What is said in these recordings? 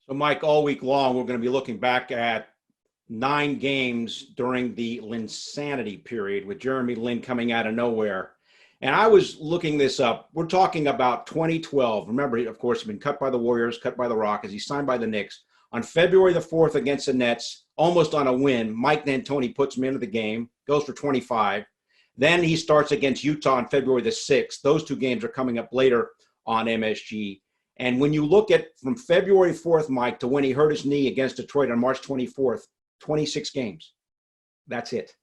So, Mike, all week long, we're going to be looking back at 9 games during the Linsanity period with Jeremy Lin coming out of nowhere. And I was looking this up. We're talking about 2012. Remember, of course, he's been cut by the Warriors, cut by the Rockets. He's signed by the Knicks. On February the 4th against the Nets, almost on a win, Mike D'Antoni puts him into the game, goes for 25. Then he starts against Utah on February the 6th. Those 2 games are coming up later on MSG. And when you look at from February 4th, Mike, to when he hurt his knee against Detroit on March 24th, 26 games. That's it.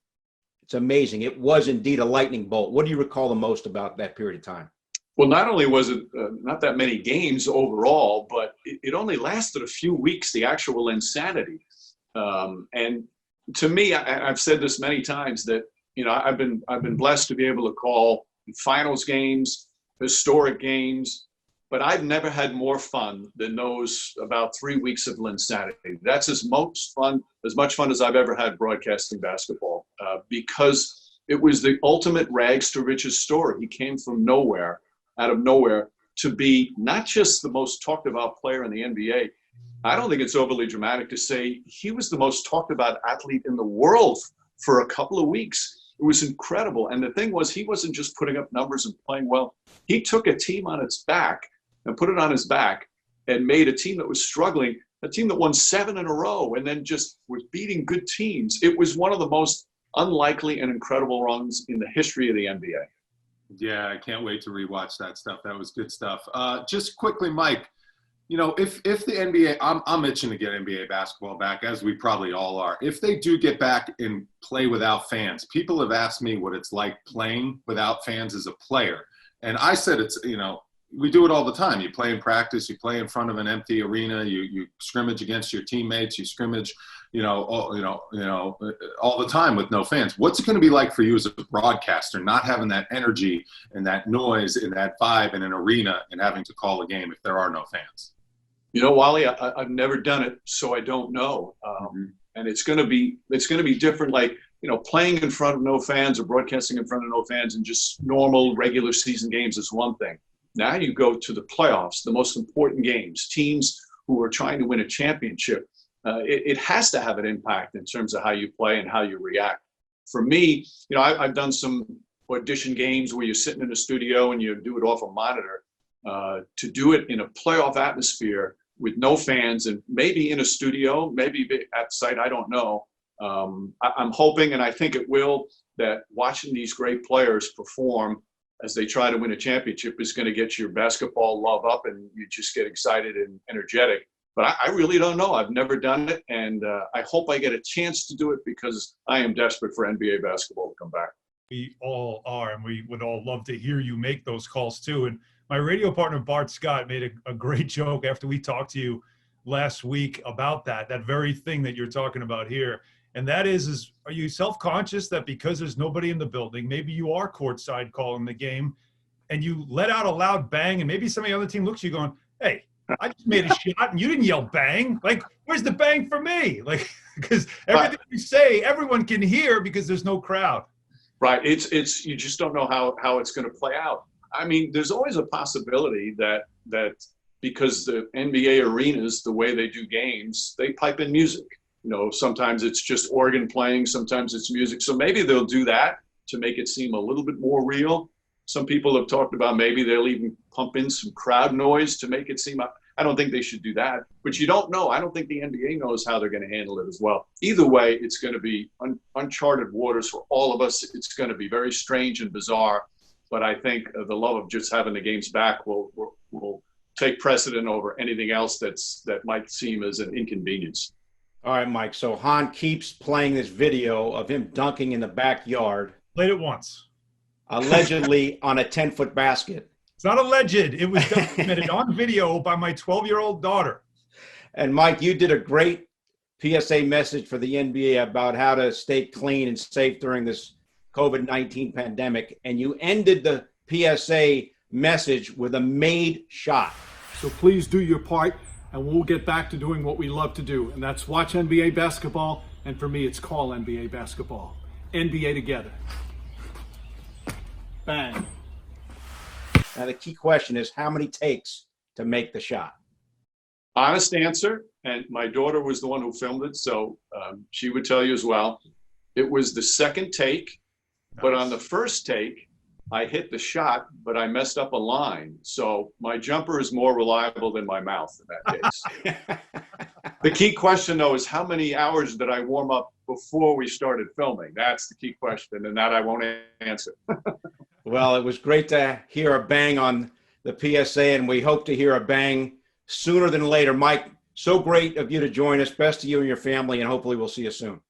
It's amazing. It was indeed a lightning bolt. What do you recall the most about that period of time? Well, not only was it not that many games overall, but it only lasted a few weeks, the actual insanity. And to me, I've said this many times that, I've been blessed to be able to call finals games, historic games, but I've never had more fun than those about 3 weeks of Linsanity. That's as much fun as I've ever had broadcasting basketball, because it was the ultimate rags to riches story. He came from nowhere, out of nowhere, to be not just the most talked about player in the NBA. I don't think it's overly dramatic to say he was the most talked about athlete in the world for a couple of weeks. It was incredible. And the thing was, he wasn't just putting up numbers and playing well. He took a team on its back and put it on his back and made a team that was struggling, a team that won 7 in a row and then just was beating good teams. It was one of the most unlikely and incredible runs in the history of the NBA. Yeah, I can't wait to rewatch that stuff. That was good stuff. Just quickly, Mike, if the NBA, I'm itching to get NBA basketball back, as we probably all are. If they do get back and play without fans, people have asked me what it's like playing without fans as a player. And I said we do it all the time. You play in practice, you play in front of an empty arena, you scrimmage against your teammates, you scrimmage, all the time with no fans. What's it going to be like for you as a broadcaster, not having that energy and that noise and that vibe in an arena and having to call a game if there are no fans? Wally, I've never done it, so I don't know. And it's going to be different. Like, playing in front of no fans or broadcasting in front of no fans and just normal regular season games is one thing. Now you go to the playoffs, the most important games, teams who are trying to win a championship. It has to have an impact in terms of how you play and how you react. For me, I've done some audition games where you're sitting in a studio and you do it off a monitor. To do it in a playoff atmosphere with no fans and maybe in a studio, maybe at site, I don't know. I'm hoping, and I think it will, that watching these great players perform as they try to win a championship is going to get your basketball love up and you just get excited and energetic. But I really don't know. I've never done it, and I hope I get a chance to do it because I am desperate for NBA basketball to come back. We all are, and we would all love to hear you make those calls too. And my radio partner, Bart Scott, made a great joke after we talked to you last week about that very thing that you're talking about here. And that is are you self-conscious that because there's nobody in the building, maybe you are courtside calling the game and you let out a loud bang and maybe some of the other team looks at you going, hey, I just made a shot and you didn't yell bang. Like, where's the bang for me? Like, because everything you say, everyone can hear because there's no crowd. Right. It's you just don't know how it's going to play out. I mean, there's always a possibility that because the NBA arenas, the way they do games, they pipe in music. Sometimes it's just organ playing, sometimes it's music. So maybe they'll do that to make it seem a little bit more real. Some people have talked about maybe they'll even pump in some crowd noise to make it seem. I don't think they should do that, but you don't know. I don't think the NBA knows how they're going to handle it as well. Either way, it's going to be uncharted waters for all of us. It's going to be very strange and bizarre, but I think the love of just having the games back will take precedent over anything else that might seem as an inconvenience. All right, Mike. So Hahn keeps playing this video of him dunking in the backyard. Played it once. Allegedly on a 10-foot basket. It's not alleged. It was documented on video by my 12-year-old daughter. And Mike, you did a great PSA message for the NBA about how to stay clean and safe during this COVID-19 pandemic. And you ended the PSA message with a made shot. So please do your part, and we'll get back to doing what we love to do. And that's watch NBA basketball. And for me, it's call NBA basketball. NBA together. Bang. Now, the key question is how many takes to make the shot? Honest answer, and my daughter was the one who filmed it, so she would tell you as well. It was the second take, but on the first take, I hit the shot, but I messed up a line. So my jumper is more reliable than my mouth in that case. The key question, though, is how many hours did I warm up before we started filming? That's the key question, and that I won't answer. Well, it was great to hear a bang on the PSA, and we hope to hear a bang sooner than later. Mike, so great of you to join us. Best to you and your family, and hopefully we'll see you soon.